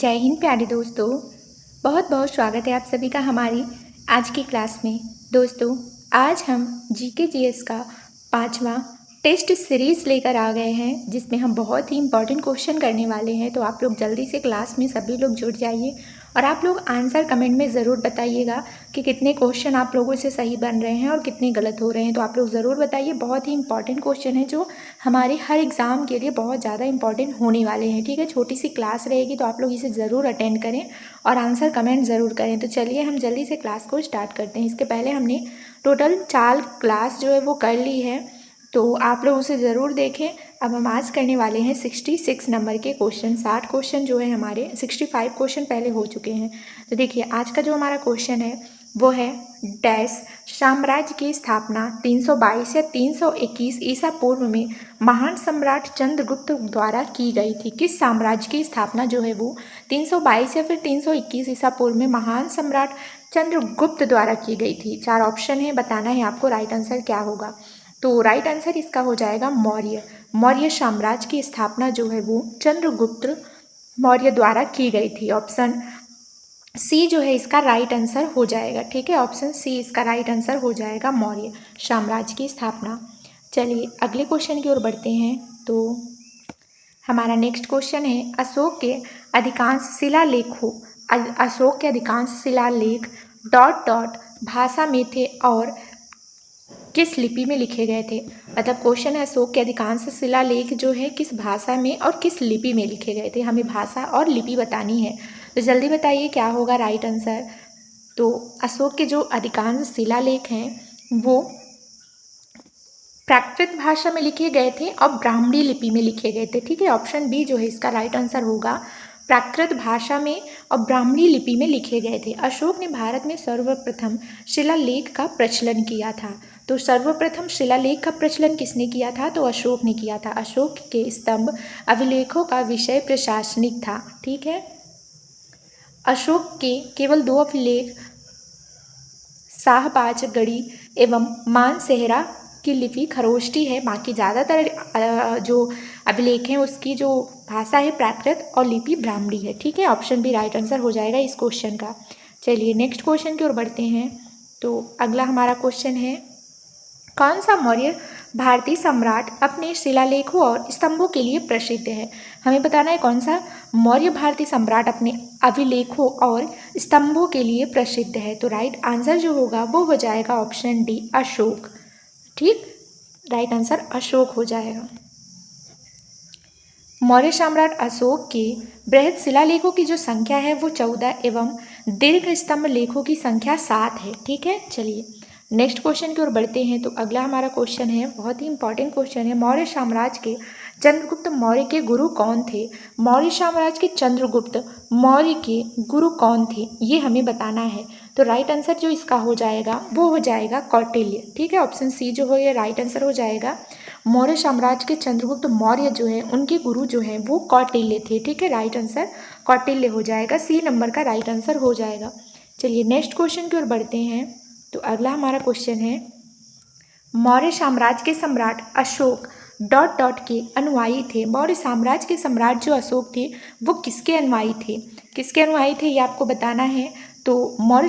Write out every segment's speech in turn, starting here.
जय हिंद प्यारे दोस्तों, बहुत बहुत स्वागत है आप सभी का हमारी आज की क्लास में। दोस्तों, आज हम जीके जीएस का 5वां टेस्ट सीरीज़ लेकर आ गए हैं, जिसमें हम बहुत ही इंपॉर्टेंट क्वेश्चन करने वाले हैं। तो आप लोग जल्दी से क्लास में सभी लोग जुड़ जाइए और आप लोग आंसर कमेंट में ज़रूर बताइएगा कि कितने क्वेश्चन आप लोगों से सही बन रहे हैं और कितने गलत हो रहे हैं। तो आप लोग ज़रूर बताइए। बहुत ही इंपॉर्टेंट क्वेश्चन है जो हमारे हर एग्ज़ाम के लिए बहुत ज़्यादा इंपॉर्टेंट होने वाले हैं। ठीक है, छोटी सी क्लास रहेगी, तो आप लोग इसे ज़रूर अटेंड करें और आंसर कमेंट ज़रूर करें। तो चलिए हम जल्दी से क्लास को स्टार्ट करते हैं। इसके पहले हमने टोटल 4 क्लास जो है वो कर ली है, तो आप लोग उसे ज़रूर देखें। अब हम आज करने वाले हैं 66 नंबर के क्वेश्चन। 60 क्वेश्चन जो है हमारे 65 क्वेश्चन पहले हो चुके हैं। तो देखिए, आज का जो हमारा क्वेश्चन है वो है डैश साम्राज्य की स्थापना 322 या 321 ईसा पूर्व में महान सम्राट चंद्रगुप्त द्वारा की गई थी। किस साम्राज्य की स्थापना जो है वो 322 या फिर 321 ईसा पूर्व में महान सम्राट चंद्रगुप्त द्वारा की गई थी। 4 ऑप्शन है, बताना है आपको राइट आंसर क्या होगा। तो राइट आंसर इसका हो जाएगा मौर्य। मौर्य साम्राज्य की स्थापना जो है वो चंद्रगुप्त मौर्य द्वारा की गई थी। ऑप्शन सी जो है इसका राइट आंसर हो जाएगा। ठीक है, ऑप्शन सी इसका राइट आंसर हो जाएगा, मौर्य साम्राज्य की स्थापना। चलिए अगले क्वेश्चन की ओर बढ़ते हैं। तो हमारा नेक्स्ट क्वेश्चन है अशोक के अधिकांश शिलालेख डॉट डॉट भाषा में थे और किस लिपि में लिखे गए थे। मतलब क्वेश्चन है अशोक के अधिकांश शिलालेख जो है किस भाषा में और किस लिपि में लिखे गए थे। हमें भाषा और लिपि बतानी है, तो जल्दी बताइए क्या होगा राइट आंसर। तो अशोक के जो अधिकांश शिलालेख हैं वो प्राकृत भाषा में लिखे गए थे और ब्राह्मणी लिपि में लिखे गए थे। ठीक है, ऑप्शन बी जो है इसका राइट आंसर होगा, प्राकृत भाषा में और ब्राह्मणी लिपि में लिखे गए थे। अशोक ने भारत में सर्वप्रथम शिलालेख का प्रचलन किया था। तो सर्वप्रथम शिलालेख का प्रचलन किसने किया था? तो अशोक ने किया था। अशोक के स्तंभ अभिलेखों का विषय प्रशासनिक था। ठीक है, अशोक के केवल 2 अभिलेख शाहबाजगढ़ी एवं मानसेहरा की लिपि खरोष्टी है। बाकी ज़्यादातर जो अभिलेख हैं उसकी जो भाषा है प्राकृत और लिपि ब्राह्मणी है। ठीक है, ऑप्शन बी राइट आंसर हो जाएगा इस क्वेश्चन का। चलिए नेक्स्ट क्वेश्चन की ओर बढ़ते हैं। तो अगला हमारा क्वेश्चन है कौन सा मौर्य भारतीय सम्राट अपने शिलालेखों और स्तंभों के लिए प्रसिद्ध है। हमें बताना है कौन सा मौर्य भारतीय सम्राट अपने अभिलेखों और स्तंभों के लिए प्रसिद्ध है। तो राइट आंसर जो होगा वो हो जाएगा ऑप्शन डी, अशोक। ठीक, राइट आंसर अशोक हो जाएगा। मौर्य सम्राट अशोक के बृहद शिलालेखों की जो संख्या है वो 14 एवं दीर्घ स्तंभ लेखों की संख्या 7 है। ठीक है, चलिए नेक्स्ट क्वेश्चन की ओर बढ़ते हैं। तो अगला हमारा क्वेश्चन है, बहुत ही इंपॉर्टेंट क्वेश्चन है, मौर्य साम्राज्य के चंद्रगुप्त मौर्य के गुरु कौन थे। मौर्य साम्राज्य के चंद्रगुप्त मौर्य के गुरु कौन थे, ये हमें बताना है। तो राइट आंसर जो इसका हो जाएगा वो हो जाएगा कौटिल्य। ठीक है, ऑप्शन सी जो हो ये राइट आंसर हो जाएगा। मौर्य साम्राज्य के चंद्रगुप्त मौर्य जो है उनके गुरु जो है वो कौटिल्य थे। ठीक है, राइट आंसर कौटिल्य हो जाएगा, सी नंबर का राइट आंसर हो जाएगा। चलिए नेक्स्ट क्वेश्चन की ओर बढ़ते हैं। तो अगला हमारा क्वेश्चन है मौर्य साम्राज्य के सम्राट अशोक डॉट डॉट के अनुयायी थे। मौर्य साम्राज्य के सम्राट जो अशोक थे वो किसके अनुयायी थे, किसके अनुयायी थे ये आपको बताना है। तो मौर्य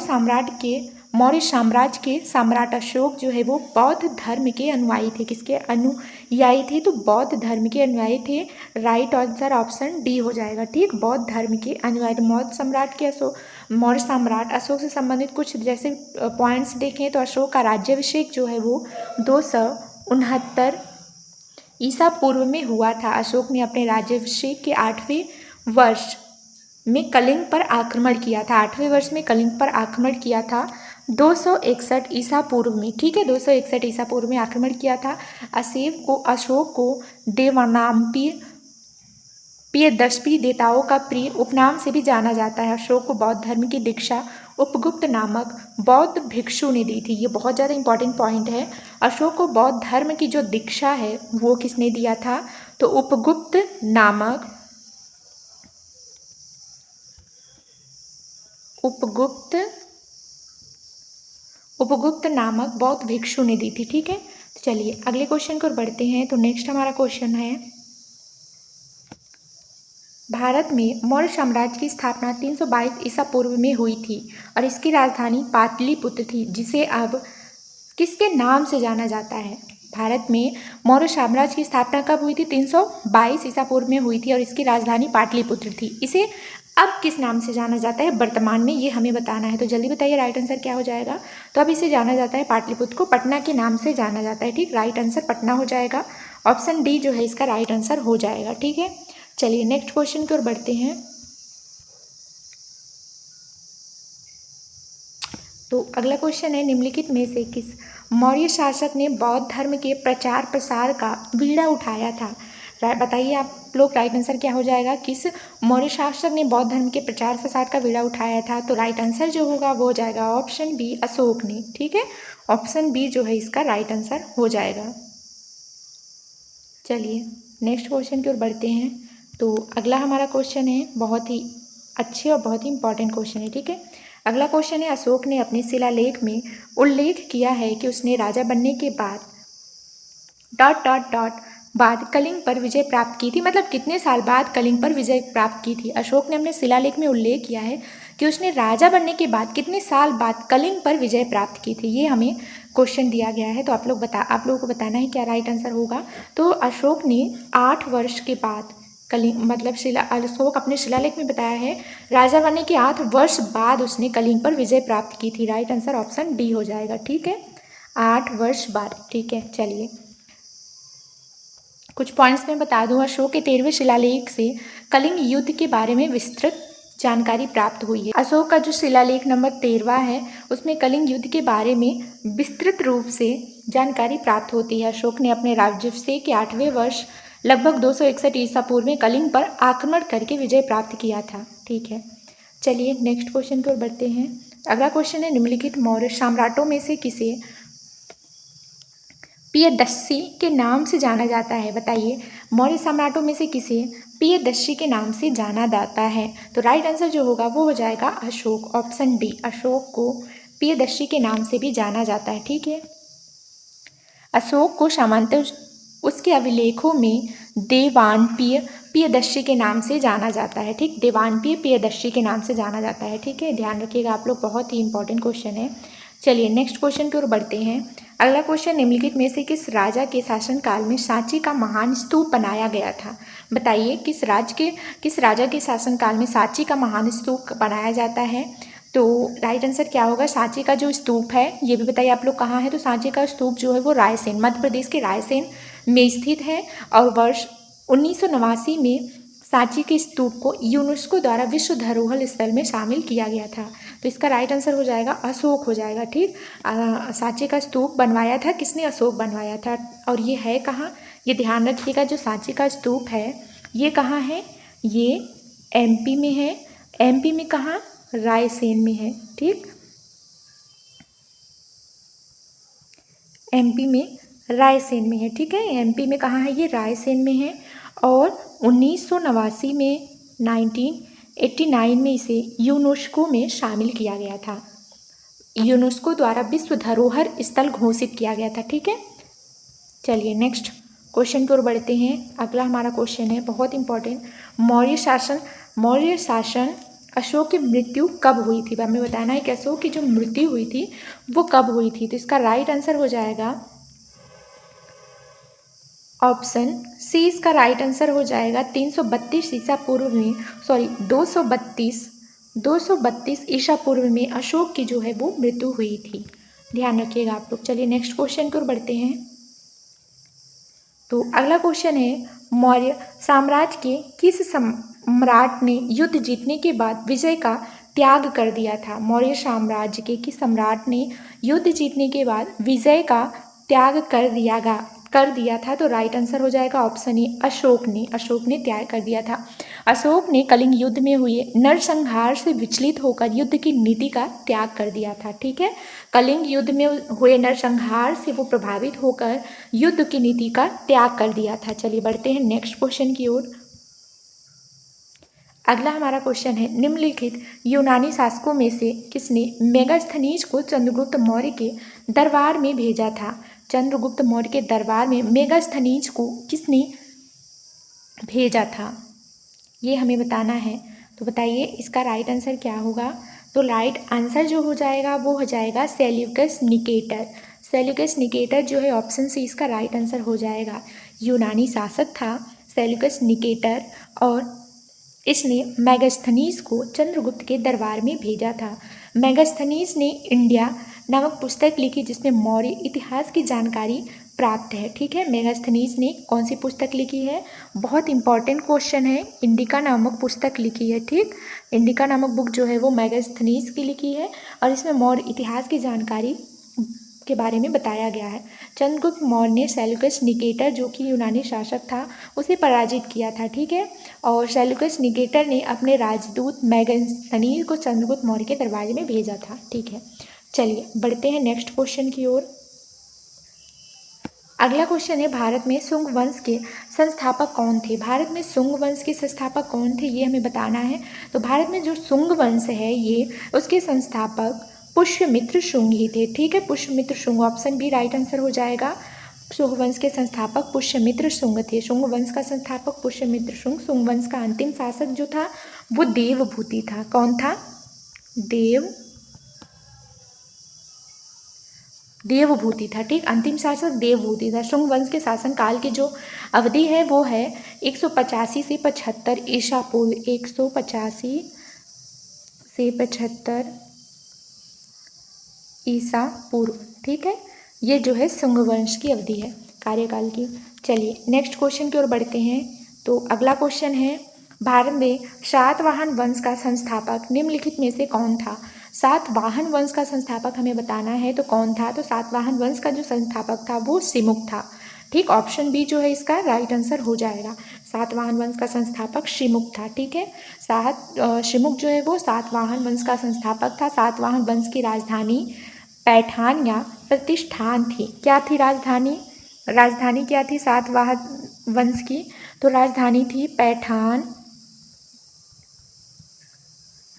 साम्राज्य के सम्राट अशोक जो है वो बौद्ध धर्म के अनुयायी थे। किसके अनुयायी थे? तो बौद्ध धर्म के अनुयायी थे। राइट आंसर ऑप्शन डी हो जाएगा। ठीक, बौद्ध धर्म के अनुयायी। मौर्य सम्राट अशोक से संबंधित कुछ जैसे पॉइंट्स देखें तो अशोक का राज्याभिषेक जो है वो 269 ईसा पूर्व में हुआ था। अशोक ने अपने राज्याभिषेक के 8वें वर्ष में कलिंग पर आक्रमण किया था। 8वें वर्ष में कलिंग पर आक्रमण किया था 261 ईसा पूर्व में। ठीक है, 261 ईसा पूर्व में आक्रमण किया था। अशोक को देवानाम्पीय पियदस्पी देवताओं का प्रिय उपनाम से भी जाना जाता है। अशोक को बौद्ध धर्म की दीक्षा उपगुप्त नामक बौद्ध भिक्षु ने दी थी। ये बहुत ज़्यादा इंपॉर्टेंट पॉइंट है। अशोक को बौद्ध धर्म की जो दीक्षा है वो किसने दिया था? तो उपगुप्त नामक बौद्ध भिक्षु ने दी थी। ठीक है, तो चलिए अगले क्वेश्चन को बढ़ते हैं। तो नेक्स्ट हमारा क्वेश्चन है भारत में मौर्य साम्राज्य की स्थापना 322 ईसा पूर्व में हुई थी और इसकी राजधानी पाटलिपुत्र थी, जिसे अब किसके नाम से जाना जाता है? भारत में मौर्य साम्राज्य की स्थापना कब हुई थी? 322 ईसा पूर्व में हुई थी और इसकी राजधानी पाटलिपुत्र थी। इसे अब किस नाम से जाना जाता है वर्तमान में, ये हमें बताना है। तो जल्दी बताइए राइट आंसर क्या हो जाएगा। तो अब इसे जाना जाता है, पाटलिपुत्र को पटना के नाम से जाना जाता है। ठीक, राइट आंसर पटना हो जाएगा। ऑप्शन डी जो है इसका राइट आंसर हो जाएगा। ठीक है, चलिए नेक्स्ट क्वेश्चन की ओर बढ़ते हैं। तो अगला क्वेश्चन है, निम्नलिखित में से किस मौर्य शासक ने बौद्ध धर्म के प्रचार प्रसार का बीड़ा उठाया था? बताइए आप लोग, राइट आंसर क्या हो जाएगा। किस मौर्य शासक ने बौद्ध धर्म के प्रचार प्रसार का बीड़ा उठाया था? तो राइट आंसर जो होगा वो हो जाएगा ऑप्शन बी, अशोक ने। ठीक है, ऑप्शन बी जो है इसका राइट आंसर हो जाएगा। चलिए नेक्स्ट क्वेश्चन की ओर बढ़ते हैं। तो अगला हमारा क्वेश्चन है बहुत ही अच्छे और बहुत ही इंपॉर्टेंट क्वेश्चन है। ठीक है, अगला क्वेश्चन है, अशोक ने अपने शिलालेख में उल्लेख किया है कि उसने राजा बनने के बाद डॉट डॉट डॉट बाद कलिंग पर विजय प्राप्त की थी। मतलब कितने साल बाद कलिंग पर विजय प्राप्त की थी? अशोक ने अपने शिलालेख में उल्लेख किया है कि उसने राजा बनने के बाद कितने साल बाद कलिंग पर विजय प्राप्त की थी। ये हमें क्वेश्चन दिया गया है, तो आप लोगों को बताना है क्या राइट आंसर होगा। तो अशोक ने 8 वर्ष के बाद कलिंग, मतलब अशोक अपने शिलालेख में बताया है राजा बनने के 8 वर्ष बाद उसने कलिंग पर विजय प्राप्त की थी। राइट आंसर ऑप्शन डी हो जाएगा। ठीक है, 8 वर्ष बाद। ठीक है, चलिए कुछ पॉइंट्स में बता दूं। अशोक के 13वें शिलालेख से कलिंग युद्ध के बारे में विस्तृत जानकारी प्राप्त हुई है। अशोक का जो शिलालेख नंबर 13वां है उसमें कलिंग युद्ध के बारे में विस्तृत रूप से जानकारी प्राप्त होती है। अशोक ने अपने राज्याभिषेक के 8वें वर्ष लगभग 261 ईसा पूर्व में कलिंग पर आक्रमण करके विजय प्राप्त किया था। ठीक है, चलिए नेक्स्ट क्वेश्चन की ओर बढ़ते हैं। अगला क्वेश्चन है, निम्नलिखित मौर्य सम्राटों में से किसे प्रियदर्शी के नाम से जाना जाता है? बताइए, मौर्य सम्राटों में से किसे प्रियदर्शी के नाम से जाना जाता है? तो राइट आंसर जो होगा वो हो जाएगा अशोक, ऑप्शन डी। अशोक को प्रियदर्शी के नाम से भी जाना जाता है। ठीक है, अशोक को सामान्यतः उसके अभिलेखों में देवानप्रिय प्रियदर्शी के नाम से जाना जाता है। ठीक, देवानप्रिय प्रियदर्शी के नाम से जाना जाता है। ठीक है, ध्यान रखिएगा आप लोग, बहुत ही इंपॉर्टेंट क्वेश्चन है। चलिए नेक्स्ट क्वेश्चन की ओर बढ़ते हैं। अगला क्वेश्चन, निम्नलिखित में से किस राजा के शासनकाल में सांची का महान स्तूप बनाया गया था? बताइए, किस राजा के शासनकाल में सांची का महान स्तूप बनाया जाता है? तो राइट आंसर क्या होगा। सांची का जो स्तूप है ये भी बताइए आप लोग कहाँ है। तो सांची का स्तूप जो है वो रायसेन, मध्य प्रदेश के रायसेन में स्थित है और वर्ष 1989 में सांची के स्तूप को यूनेस्को द्वारा विश्व धरोहर स्थल में शामिल किया गया था। तो इसका राइट आंसर हो जाएगा अशोक हो जाएगा। ठीक, सांची का स्तूप बनवाया था किसने? अशोक बनवाया था। और ये है कहाँ, ये ध्यान रखिएगा, जो सांची का स्तूप है ये कहाँ है? ये एमपी में है। एमपी में कहाँ? रायसेन में है। ठीक, एमपी में रायसेन में है। ठीक है, एमपी में कहाँ है? ये रायसेन में है। और 1989 में 1989 में इसे यूनेस्को में शामिल किया गया था। यूनेस्को द्वारा विश्व धरोहर स्थल घोषित किया गया था। ठीक है, चलिए नेक्स्ट क्वेश्चन की ओर बढ़ते हैं। अगला हमारा क्वेश्चन है बहुत इंपॉर्टेंट, मौर्य शासन अशोक की मृत्यु कब हुई थी? हमें बताना है कि अशोक की जो मृत्यु हुई थी वो कब हुई थी। तो इसका राइट आंसर हो जाएगा ऑप्शन सी। इसका राइट आंसर हो जाएगा 332 ईसा पूर्व में, 232 ईसा पूर्व में अशोक की जो है वो मृत्यु हुई थी। ध्यान रखिएगा आप लोग। चलिए नेक्स्ट क्वेश्चन की ओर बढ़ते हैं। तो अगला क्वेश्चन है, मौर्य साम्राज्य के किस सम्राट ने युद्ध जीतने के बाद विजय का त्याग कर दिया था? मौर्य साम्राज्य के किस सम्राट ने युद्ध जीतने के बाद विजय का त्याग कर दिया था? तो राइट आंसर हो जाएगा ऑप्शन ए, अशोक ने त्याग कर दिया था। अशोक ने कलिंग युद्ध में हुए नरसंहार से विचलित होकर युद्ध की नीति का त्याग कर दिया था। ठीक है, कलिंग युद्ध में हुए नरसंहार से वो प्रभावित होकर युद्ध की नीति का त्याग कर दिया था। चलिए बढ़ते हैं नेक्स्ट क्वेश्चन की ओर। अगला हमारा क्वेश्चन है, निम्नलिखित यूनानी शासकों में से किसने मेगास्थनीज को चंद्रगुप्त मौर्य के दरबार में भेजा था? चंद्रगुप्त मौर्य के दरबार में मेगास्थनीज को किसने भेजा था? ये हमें बताना है। तो बताइए इसका राइट आंसर क्या होगा। तो राइट आंसर जो हो जाएगा वो हो जाएगा सेल्यूकस निकेटर। सेल्यूकस निकेटर जो है ऑप्शन सी इसका राइट आंसर हो जाएगा। यूनानी शासक था सेल्यूकस निकेटर और इसने मेगास्थनीज को चंद्रगुप्त के दरबार में भेजा था। मेगास्थनीज ने इंडिया नामक पुस्तक लिखी जिसमें मौर्य इतिहास की जानकारी प्राप्त है। ठीक है, मेगास्थनीज ने कौन सी पुस्तक लिखी है, बहुत इंपॉर्टेंट क्वेश्चन है। इंडिका नामक पुस्तक लिखी है। ठीक, इंडिका नामक बुक जो है वो मेगास्थनीज की लिखी है और इसमें मौर्य इतिहास की जानकारी के बारे में बताया गया है। चंद्रगुप्त मौर्य ने सेल्यूकस निकेटर जो कि यूनानी शासक था उसे पराजित किया था। ठीक है, और सेल्यूकस निकेटर ने अपने राजदूत मेगास्थनीज को चंद्रगुप्त मौर्य के दरबार में भेजा था। ठीक है, चलिए बढ़ते हैं नेक्स्ट क्वेश्चन की ओर। अगला क्वेश्चन है भारत में शुंग वंश के संस्थापक कौन थे। भारत में शुंग वंश के संस्थापक कौन थे ये हमें बताना है। तो भारत में जो शुंग वंश है ये उसके संस्थापक पुष्यमित्र शुंग ही थे। ठीक है, Pushyamitra Shunga, option B right answer हो जाएगा। शुंग वंश के संस्थापक पुष्यमित्र शुंग थे। शुंग वंश का संस्थापक पुष्यमित्र शुंग। शुंग वंश का अंतिम शासक जो था वो देवभूति था। कौन था, देवभूति था। ठीक, अंतिम शासक देवभूति था। शुंग वंश के शासन काल की जो अवधि है वो है 185 से 75 ईसा पूर्व। 185 से 75 ईसा पूर्व। ठीक है, ये जो है शुंग वंश की अवधि है कार्यकाल की। चलिए नेक्स्ट क्वेश्चन की ओर बढ़ते हैं। तो अगला क्वेश्चन है भारत में सातवाहन वंश का संस्थापक निम्नलिखित में से कौन था। सातवाहन वंश का संस्थापक हमें बताना है तो कौन था। तो सातवाहन वंश का जो संस्थापक था वो शिमुक था। ठीक, ऑप्शन बी जो है इसका राइट आंसर हो जाएगा। सातवाहन वंश का संस्थापक शिमुक था। ठीक है, शिमुक जो है वो सातवाहन वंश का संस्थापक था। सातवाहन वंश की राजधानी पैठान या प्रतिष्ठान थी। क्या थी राजधानी, राजधानी क्या थी सातवाहन वंश की। तो राजधानी थी पैठान।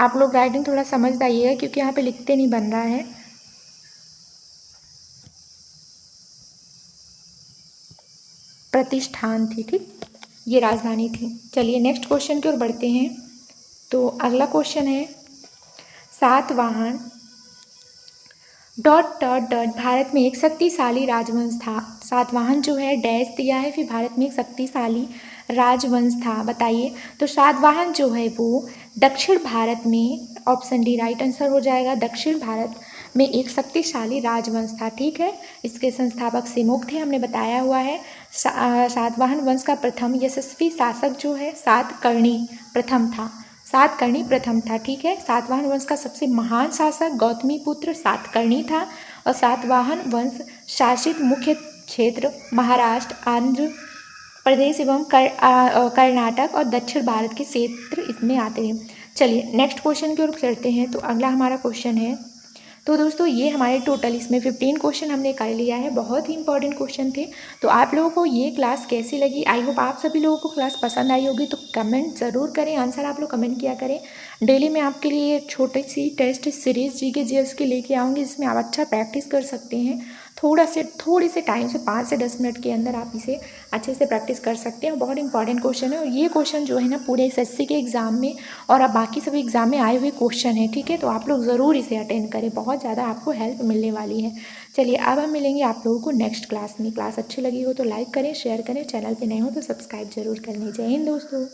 आप लोग राइटिंग थोड़ा समझ आइएगा क्योंकि यहाँ पे लिखते नहीं बन रहा है। प्रतिष्ठान थी। ठीक, ये राजधानी थी। चलिए नेक्स्ट क्वेश्चन की ओर बढ़ते हैं। तो अगला क्वेश्चन है Satavahana dot dot dot Bharat में एक शक्तिशाली राजवंश था। सातवाहन जो है डैश दिया है, फिर भारत में एक शक्तिशाली राजवंश था। बताइए, तो सातवाहन जो है वो दक्षिण भारत में, ऑप्शन डी राइट आंसर हो जाएगा। दक्षिण भारत में एक शक्तिशाली राजवंश था। ठीक है, इसके संस्थापक शिमुक थे, हमने बताया हुआ है। सातवाहन वंश का प्रथम यशस्वी शासक जो है सातकर्णी प्रथम था। सातकर्णी प्रथम था। ठीक है, सातवाहन वंश का सबसे महान शासक गौतमी पुत्र सातकर्णी था और सातवाहन वंश शासित मुख्य क्षेत्र महाराष्ट्र, आंध्र प्रदेश एवं कर्नाटक और दक्षिण भारत के क्षेत्र इसमें आते हैं। चलिए नेक्स्ट क्वेश्चन की ओर चलते हैं। तो अगला हमारा क्वेश्चन है, तो दोस्तों ये हमारे टोटल इसमें 15 क्वेश्चन हमने कर लिया है। बहुत ही इंपॉर्टेंट क्वेश्चन थे। तो आप लोगों को ये क्लास कैसी लगी, आई होप आप सभी लोगों को क्लास पसंद आई होगी। तो कमेंट ज़रूर करें, आंसर आप लोग कमेंट किया करें। डेली मैं आपके लिए छोटी सी टेस्ट सीरीज़ जीके जीएस की लेके आऊँगी जिसमें आप अच्छा प्रैक्टिस कर सकते हैं। थोड़े से टाइम से 5 से 10 मिनट के अंदर आप इसे अच्छे से प्रैक्टिस कर सकते हैं। बहुत इंपॉर्टेंट क्वेश्चन है और ये क्वेश्चन जो है ना पूरे एसएससी के एग्ज़ाम में और आप बाकी सभी एग्ज़ाम में आए हुए क्वेश्चन है। ठीक है, तो आप लोग ज़रूर इसे अटेंड करें, बहुत ज़्यादा आपको हेल्प मिलने वाली है। चलिए अब हम मिलेंगे आप लोगों को नेक्स्ट क्लास में। क्लास अच्छी लगी हो तो लाइक करें, शेयर करें, चैनल पर नए हो तो सब्सक्राइब जरूर कर लीजिए। इन दोस्तों।